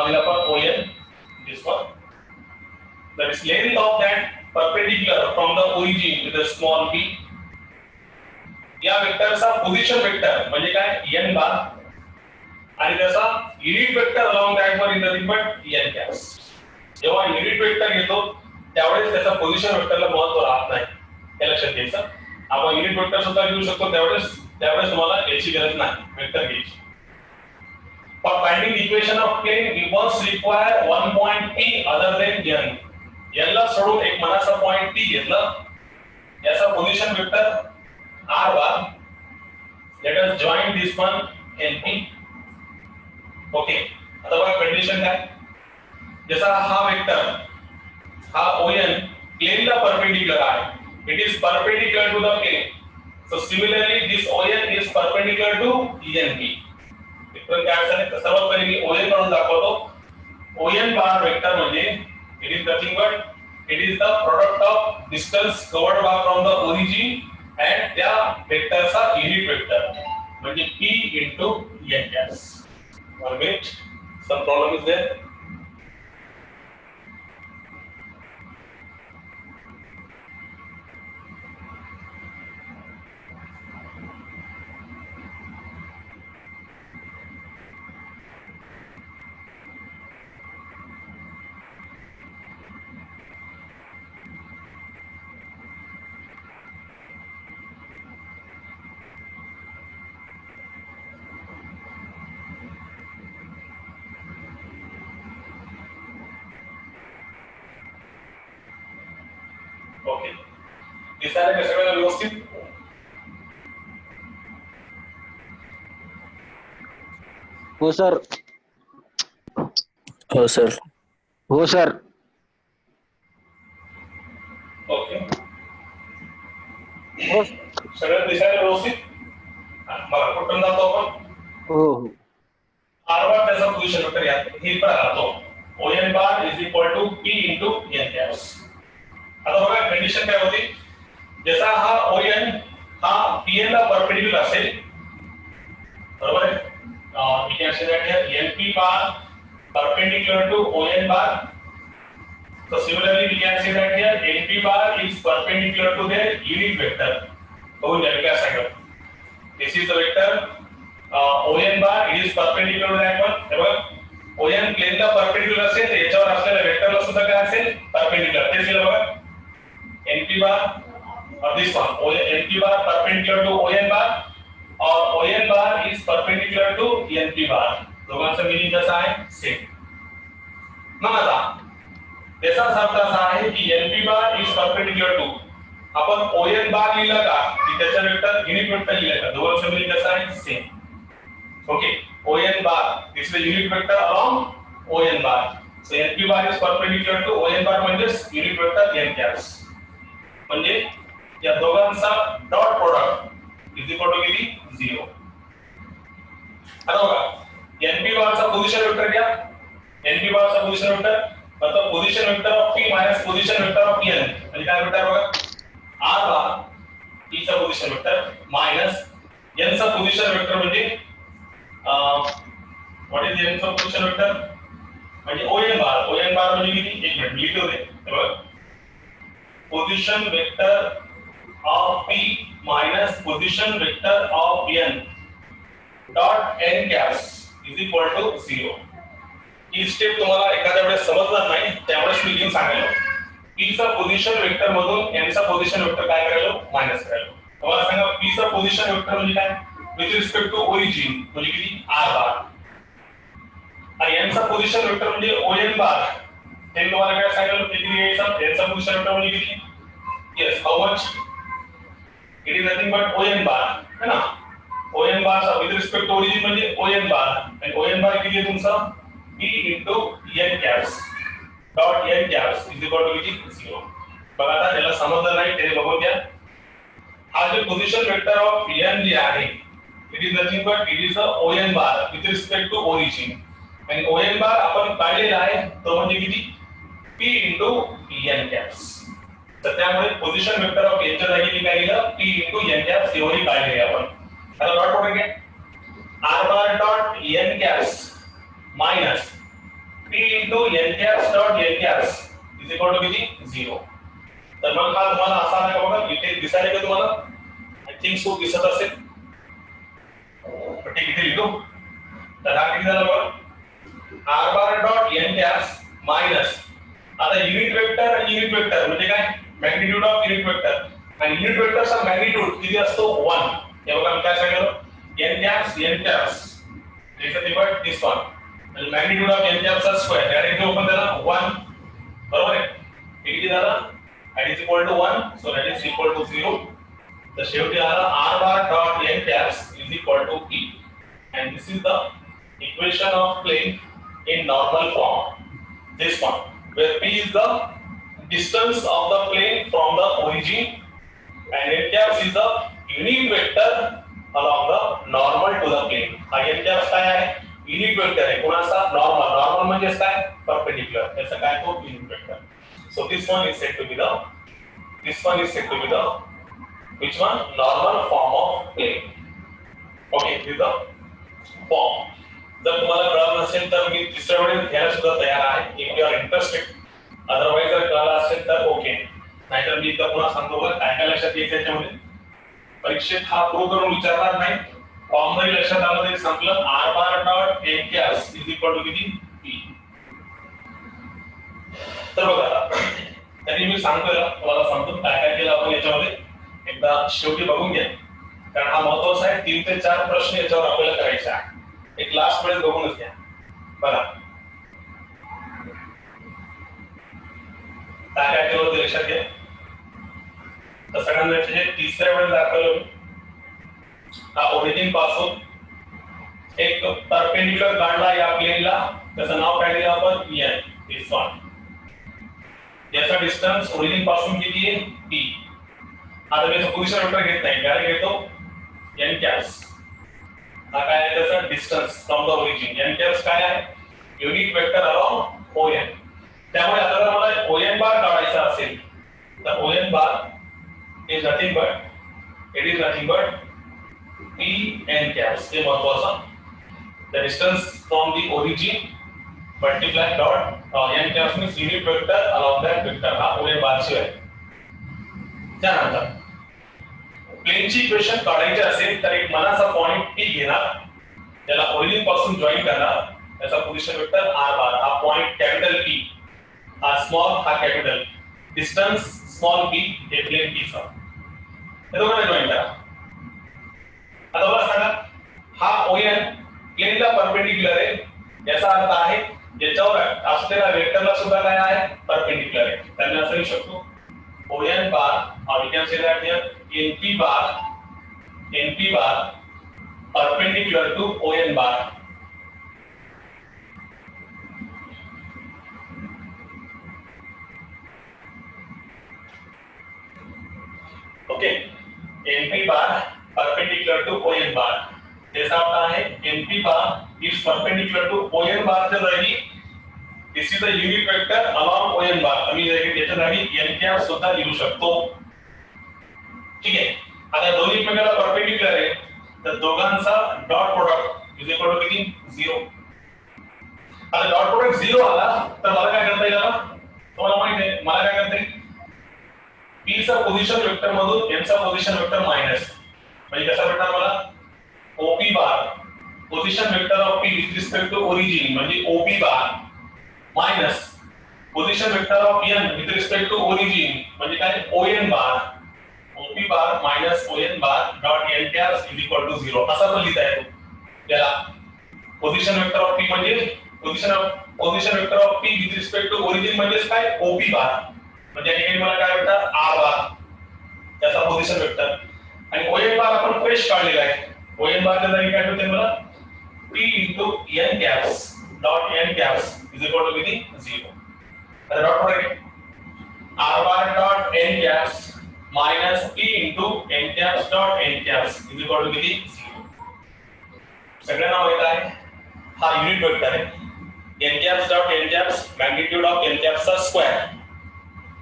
लावलेला आपण ON this one. That is length of that perpendicular from the origin with a small p. या वेक्टरचा position vector म्हणजे काय n बार आणि त्याचा युनिट वेक्टर along that वर नथिंग बट n कॅप्स. जेव्हा युनिट वेक्टर घेतो त्यावेळेस त्याचा पोझिशन वेक्टरला महत्त्व राहत नाही, हे लक्षात घ्यायचं. आपण युनिट वेक्टर सुद्धा घेऊ शकतो त्यावेळेस तुम्हाला याची गरज नाही वेक्टर घ्यायची. For finding the equation of plane, we must require one point P other than n. याला सोडून एक मनाचा पॉइंट P घेतला, याचा position vector R bar. Let us join this one NP. Okay, आता बघा कंडिशन काय. जसा हा वेक्टर हा ON प्लेनला परपेंडिक्युलर आहे. It is perpendicular to the plane. So similarly this ON is perpendicular to ENP. इथून काय असेल तर सर्वात पहिले मी ON काढून दाखवतो. ON बार वेक्टर म्हणजे it is nothing but it is the product of distance covered by from the origin and त्या वेक्टरचा युनिट वेक्टर म्हणजे P into n gas. One minute, some problem is there. Okay, दिसायला कसं वेळा व्यवस्थित. हो sir. हो सर. हो सर. ओके, सगळं दिसायला व्यवस्थित. मला कुठून जातो आपण. हो हो. R बार त्याचा पोझिशन वेक्टर या हे पण राहतो. ON bar is equal to P into n caps. आता बघा कंडिशन काय होती. जसा हा ON हा PN ला परपेंडिक्युलर असेल, बरोबर आहे. we can say that here NP bar perpendicular to ON bar. So similarly we can say that here NP bar is perpendicular to their unit vector. बघून घ्या काय सांगतो. This is the vector ON bar, it is perpendicular to that one. हे बघा ON प्लेनला perpendicular असेल तर याच्यावर असलेल्या वेक्टरला सुद्धा काय असेल परपेंडिक्युलर. तेच लिहिलं बघा NP bar or this one NP bar perpendicular to ON bar or ON bar is perpendicular to NP bar. दोघांचा मीनिंग कसा आहे सेम. मग आता त्याचा अर्थ असा आहे की NP bar is perpendicular to आपण ON bar लिहिला का की त्याचा वेक्टर युनिट वेक्टर लिहिला का दोघांचा मीनिंग कसा आहे same. Okay, ON bar this is the unit vector along ON bar. So NP bar is perpendicular to ON bar म्हणजे युनिट वेक्टर n कॅप्स. म्हणजे या दोघांचा dot product is equal to किती 0. आता बघा NP बार चा position vector घ्या. NP bar चा पोझिशन वेक्टर मतलब position vector of P minus position vector of n म्हणजे काय वेक्टर बघा R बार P चा पोझिशन वेक्टर मायनस n चा पोझिशन वेक्टर म्हणजे व्हॉट इज n चा पोझिशन वेक्टर म्हणजे ON बार म्हणजे किती एक मिनिट लिहितो रे बघा position vector of P minus position vector of n dot n caps is equal to 0. He step तुम्हाला एखाद्या वेळेस समजणार नाही त्यामुळे मी लिहून सांगायला. P चा पोझिशन वेक्टर मधून n चा पोझिशन वेक्टर काय करायलो मायनस करायलो. तुम्हाला सांगा P चा पोझिशन वेक्टर म्हणजे काय विथ रिस्पेक्ट टू ओरिजिन म्हणजे किती R बार आणि n चा पोझिशन वेक्टर म्हणजे ON बार. ते तुम्हाला काय सांगितलं किती यायचा n चा पोझिशन वेक्टर म्हणजे किती. Yes, how much? It is nothing but ON bar, है ना. ON bar चा with respect to origin म्हणजे ON bar and ON bar किती आहे तुमचा P into n caps dot n caps is equal to किती 0. बघा आता त्याला समजलं नाही ते बघून घ्या. हा जो पोझिशन वेक्टर ऑफ n जे आहे it is nothing but it is a ON bar with respect to origin and ON bar आपण काढलेला आहे तो म्हणजे किती P into n caps. तर त्यामुळे पोझिशन वेक्टर ऑफ n च्या जागी मी काय लिहिलं P into n caps एवढी काढली आपण. आता डॉट प्रोडक्ट घ्या R bar dot n caps minus into n caps dot n caps is equal to किती 0. तर मग हा तुम्हाला असा आला का बघा, इथे दिसायला का तुम्हाला? आय थिंक सो दिसत असेल. ठीक इथे लिहू. तर हा किती झाला बघा, r bar dot n caps minus, आता युनिट वेक्टर म्हणजे काय, मॅग्निट्यूड ऑफ युनिट वेक्टर, आणि युनिट वेक्टरचा मॅग्निट्यूड किती असतो 1. हे बघा मी काय सांगितलं, n caps is nothing but this one, and magnitude of n caps square that is open त्याला 1, बरोबर आहे. हे किती झालं, and is equal to 1, so that is equal to 0. तर शेवटी आला r bar dot n caps is equal to p, and this is the equation of plane in normal form, this one, where p is the distance of the plane from the origin and n caps is the unit vector along the normal to the plane. हा n caps काय आहे, unit vector आहे कोणाचा, normal म्हणजे काय, perpendicular, त्याचा काय तो unit vector. So this one is said to be the which one, normal form of plane. Okay, this is the form. जर तुम्हाला कळलं नसेल तर मी तिसऱ्या वेळेस घ्यायला सुद्धा तयार आहे, if you are interested. Otherwise जर कळलं असेल तर ओके, नाहीतर मी इथं पुन्हा सांगतो बघा काय काय लक्षात घ्यायचं त्याच्यामध्ये. परीक्षेत हा प्रूव्ह करून विचारणार नाही, फॉर्म जरी लक्षात आलं तरी संपलं. r bar dot n caps is equal to किती p. तर बघा तरी मी सांगतोय तुम्हाला समजून काय काय केलं आपण याच्यामध्ये, एकदा शेवटी बघून घ्या, कारण हा महत्त्वाचा आहे. 3 ते 4 प्रश्न याच्यावर आपल्याला करायचे आहे. एक लास्ट वेळेस बघूनच घ्या. बघा काय काय केलं ते लक्षात घ्या. तर सगळ्यांना तिसऱ्या वेळेस दाखवलं, हा ओरिजिन पासून एक परपेंडिक्युलर काढला या प्लेनला, त्याचं नाव काय दिलं आपण, n, this one. याचा डिस्टन्स ओरिजिन पासून किती आहे, p. आता मी पोझिशन वेक्टर घेत नाही, काय घेतो, n caps. हा काय आहे त्याचा distance from the origin. n caps काय आहे, युनिट वेक्टर अलोंग ON. त्यामुळे आता जर मला ON बार काढायचा असेल तर ON bar is nothing but p n caps. हे महत्वाचं, the distance from the origin multiply dot n caps means unit vector along that vector. हा ON बार शिवाय. त्यानंतर प्लेनची इक्वेशन काढायची असेल तर एक मनाचा पॉइंट p घेणार, त्याला ओरिजिन पासून जॉइन करणार, त्याचा पोझिशन वेक्टर r बार. हा पॉइंट कॅपिटल P, हा स्मॉल, हा कॅपिटल, डिस्टन्स स्मॉल p, हे प्लेन p चा, हे दोघांना जॉइन करा. आता मला सांगा, हा ON प्लेनला परपेंडिक्युलर आहे, याचा अर्थ आहे ज्याच्यावर असलेल्या वेक्टरला सुद्धा काय आहे, परपेंडिक्युलर आहे. त्यांना असं लिहू शकतो ON bar, or we can say that here NP bar perpendicular to ON bar. Okay, NP bar perpendicular to ON bar. जैसा आपका है NP bar is perpendicular to ON bar जर रही, this is the unit vector along ON bar. आम्ही याच्या जागी n cap सुद्धा लिहू शकतो. ठीक आहे. आता दोन्ही एकमेकाला परपेंडिक्युलर आहे, तर दोघांचा dot product is equal to किती 0. आता डॉट प्रोडक्ट 0 आला तर मला काय करता येईल, तुम्हाला माहिती आहे मला काय करता येईल, p चा पोझिशन वेक्टर मधून n चा पोझिशन वेक्टर मायनस, म्हणजे कसा भेटणार मला, OP bar position vector of p with respect to origin म्हणजे OP bar minus position vector of n with respect to origin म्हणजे काय, ON bar. OP bar minus ON bar dot n caps is equal to 0. असा पण लिहिता येतो त्याला. Position vector of p म्हणजे position vector of p with respect to origin म्हणजे काय, OP बार, म्हणजे या ठिकाणी मला काय भेटणार, r बार, त्याचा पोझिशन वेक्टर. आणि ON बार आपण फ्रेश काढलेला आहे. ON बार च्या जागी काय होते मला, p into n caps dot n caps is equal to किती 0. आता dot product r bar dot n caps minus p into n caps dot n caps is equal to किती 0. सगळ्यांना माहित आहे हा युनिट वेक्टर आहे. n caps dot n caps magnitude of n caps चा square,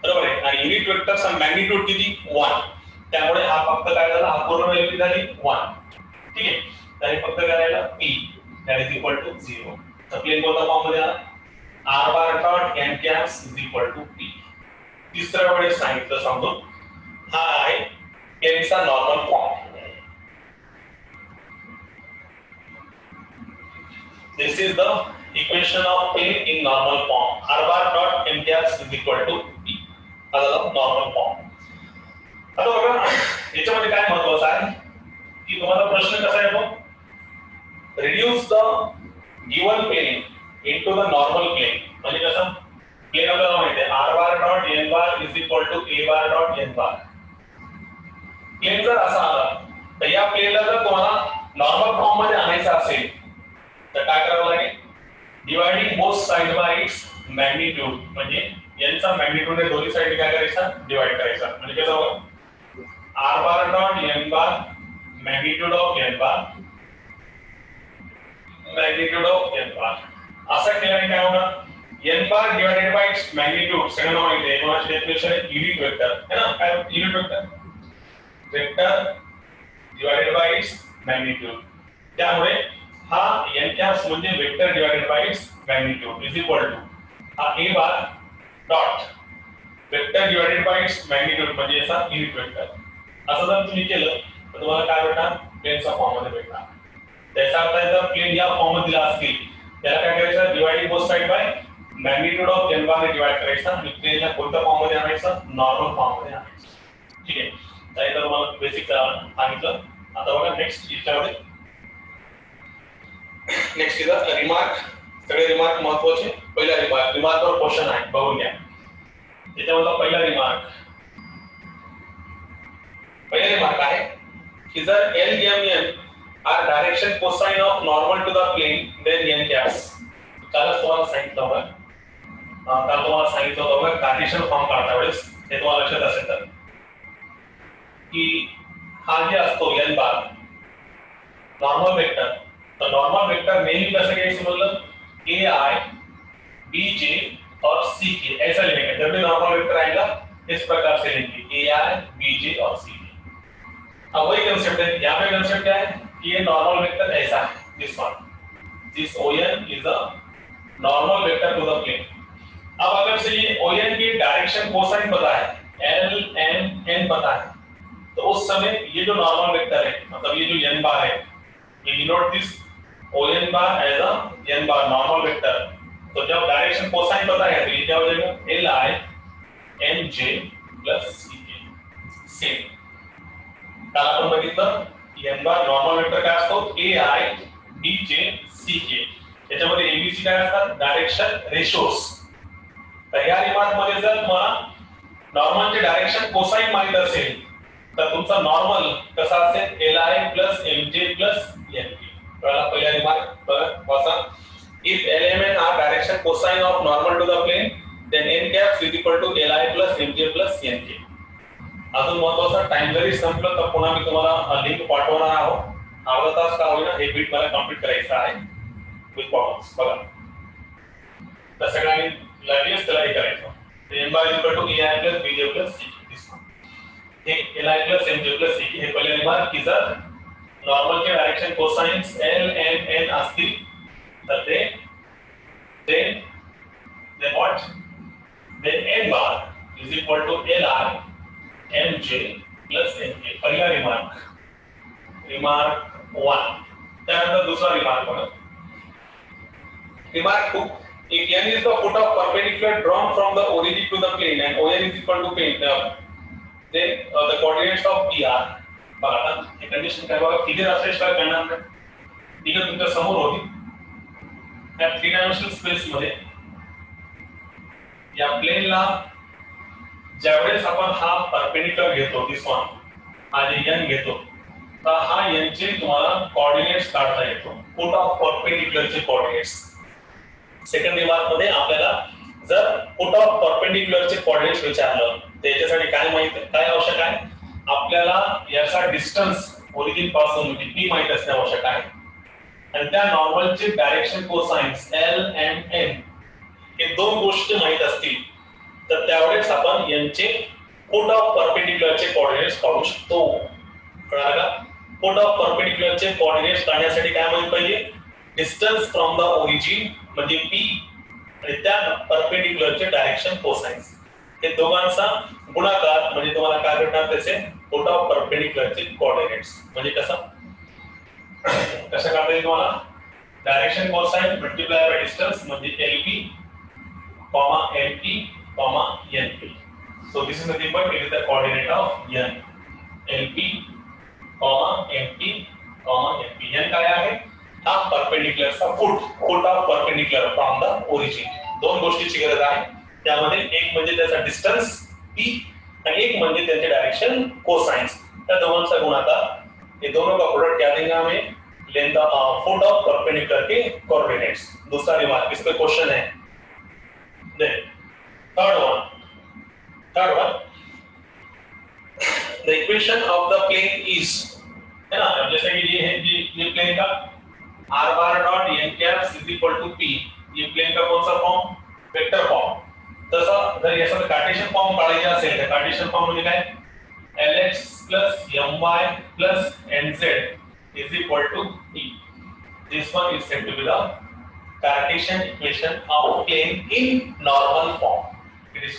बरोबर आहे. आणि युनिट वेक्टरचा मॅग्निट्यूड किती 1, त्यामुळे हा फक्त काय झाला, हा पूर्ण व्हॅल्यू झाली 1. ठीक आहे. तर हे फक्त करायला p that is equal to 0. तर प्लेन कोणत्या फॉर्म मध्ये आला, R bar dot N caps is equal to P. तिसऱ्या वेळेस सांगितलं समजून, हा आहे प्लेनचा normal form. This is the equation of plane in normal form. R bar dot n caps is equal to p. हा झाला नॉर्मल फॉर्म. आता बघा याच्यामध्ये काय महत्त्वाचं आहे की तुम्हाला प्रश्न कसा येतो, reduce the given plane into the normal plane. म्हणजे कसं, प्लेन आपल्याला माहिती आहे R bar dot N bar is equal to A bar dot N bar. Plane जर असा आला तर या प्लेनला जर तुम्हाला नॉर्मल फॉर्म मध्ये आणायचं असेल तर काय करावं लागेल, dividing both side bye its magnitude. म्हणजे यांचा मॅग्निट्यूड हे दोन्ही साइड काय करायचा, डिवाइड करायचा. म्हणजे कसं होईल, r bar dot N bar magnitude of n bar magnitude of n bar. असं केल्याने काय होणार, n bar divided by its magnitude. सगळ्यांना माहिती आहे कोणाची डेफिनेशन आहे, युनिट वेक्टर है ना. काय unit vector, vector divided by its magnitude. त्यामुळे हा एन कॅप्स म्हणजे vector divided by its magnitude is equal to हा a bar dot vector divided by its magnitude म्हणजे याचा युनिट वेक्टर. असं जर तुम्ही केलं तर तुम्हाला काय भेटणार, प्लेनचा फॉर्म मध्ये भेटणार. त्याचा अर्थ आहे जर प्लेन या फॉर्म मध्ये दिला असतील त्याला काय करायचं, dividing both side by magnitude of n bar ने डिवाइड करायचा आणि प्लेनला कोणत्या फॉर्म मध्ये आणायचं, नॉर्मल फॉर्म मध्ये आणायचं. ठीक आहे, तर तुम्हाला बेसिक सांगितलं. आता बघा नेक्स्ट याच्यामध्ये नेक्स्ट इज रिमार्क. सगळे रिमार्क महत्त्वाचे. पहिला रिमार्कवर क्वेश्चन आहे, बघून घ्या. त्याच्यामधला पहिला रिमार्क आहे की जर L M N are direction cosine of normal to the plane then N caps. कालच तुम्हाला सांगितलं होतं, काल तुम्हाला सांगितलं होतं कार्टेशियन फॉर्म काढता वेळेस हे तुम्हाला लक्षात असेल तर की हा जे असतो एन बार नॉर्मल वेक्टर, तो नॉर्मल वेक्टर नेहमी कैसे घ्यायचं बोललं, ए आई बी जे और सी के ऐसा लिखेंगे. जब भी नॉर्मल वेक्टर आएगा इस प्रकार से लिखेंगे ए आई बी जे और सी के. अब वही कंसेप्ट है, यहाँ पे कंसेप्ट क्या है कि ये नॉर्मल वेक्टर ऐसा है, this one, this O n is a normal vector to the plane. अब अगर से ये ओ एन की डायरेक्शन कोसाइन पता है, एल एम एन पता है, तो उस समय ये जो नॉर्मल वेक्टर है मतलब ये जो एन बार है, ये denote this O N bar as a N bar normal vector. तो जब डायरेक्शन कोसाइन पता है तो ये क्या हो जाएगा, एल आई एम जे प्लस सी के. सेम काल आपण बघितलं एन बार नॉर्मल वेक्टर काय असतो, ए आई बी जे सी के. त्याच्यामध्ये एबीसी काय असतात, डायरेक्शन रेशोस. तर या रिमार्क मध्ये जर तुम्हाला नॉर्मलचे डायरेक्शन कोसाइन माहित असेल तर तुमचा नॉर्मल कसा असेल, एल आय प्लस एम जे प्लस एन के. पहिला रिमार्क वाचा, if l M N are direction cosine of normal to the plane then N caps is equal to l i plus m जे plus n k. अजून महत्वाचा, time जरी संपलं तर पुन्हा मी तुम्हाला लिंक पाठवणार आहोत. अर्धा तास का होईना हे बीट मला कंप्लीट करायचं आहे विथ प्रॉब्लेम्स. बघा तर सगळ्यांनी लगेच त्याला हे करायचं. N by equal to a i plus b j plus C k. L i plus m जे प्लस सी के हे पहिले रिमार्क की जर नॉर्मल के direction cosines l M n असतील तर ते what, then n bar is equal to l i m जे प्लस एन के. पहिला रिमार्क 1. त्यानंतर दुसरा रिमार्क बघा, remark 2. If n is the foot of perpendicular drawn from the origin to the plane and ON is equal to plane, then the coordinates of P are. बघा आता हे condition काय बघा, figure असल्याशिवाय करणार नाही. फिगर तुमच्या समोर होती त्या 3 डायमेन्शनल स्पेस मध्ये या प्लेनला ज्यावेळेस आपण हा परपेंडिक्युलर घेतो, दिस वन, हा जे n घेतो तर हा n चे तुम्हाला कोऑर्डिनेट्स काढता येतो, फुट ऑफ परपेंडिक्युलरचे कोऑर्डिनेट्स. सेकंड रिमार्क मध्ये आपल्याला जर फुट ऑफ परपेंडिक्युलरचे कोऑर्डिनेट्स विचारलं त्याच्यासाठी काय माहिती, काय आवश्यक आहे, आपल्याला याचा डिस्टन्स ओरिजिन पासून p माहित असणे आवश्यक आहे आणि त्या नॉर्मलचे direction cosines l and n हे दोन गोष्टी माहित असतील तर त्यावेळेस आपण यांचे फुट ऑफ परपेंडिक्युलरचे कोऑर्डिनेट्स काढू शकतो. कळालं का? फुट ऑफ परपेंडिक्युलरचे कोऑर्डिनेट्स काढण्यासाठी काय माहित पाहिजे, डिस्टन्स फ्रॉम द ओरिजिन म्हणजे p आणि त्या परपेंडिक्युलरचे डायरेक्शन कोसाइन्स हे दोघांचा गुणाकार म्हणजे तुम्हाला काय भेटणार त्याचे फोट ऑफ परपेंडिक्युलरचे कोऑर्डिनेट्स म्हणजे कसं काढता येईल तुम्हाला direction cosine multiply by distance म्हणजे LP, MP, NP. So this is nothing but it is the coordinate of N. LP, MP, NP. N काय आहे हा परपेंडिक्युलरचा foot of perpendicular from the origin. दोन गोष्टीची गरज आहे त्यामध्ये एक म्हणजे त्याचा डिस्टन्स P आणि एक म्हणजे त्याचे डायरेक्शन कोसाइन्स. त्या दोनोंचा गुणाकार ये दोनों का प्रोडक्ट क्या देंगे हमें लेंथ फुट ऑफ परपेंडिकुलर के कोऑर्डिनेट्स. दूसरा रिमार्क इस पे क्वेश्चन है. Then third one the equation of the plane is है ना. जैसे कि ये है ये प्लेन का r bar dot n caps is equal to p. ये प्लेन का कौन सा फॉर्म वेक्टर फॉर्म. तसा जर याचा कार्टेशियन फॉर्म काढायचा असेल तर कार्टेशियन फॉर्म म्हणजे काय lx my nz is equal to p. This one is said to be the Cartesian equation of plane in normal form.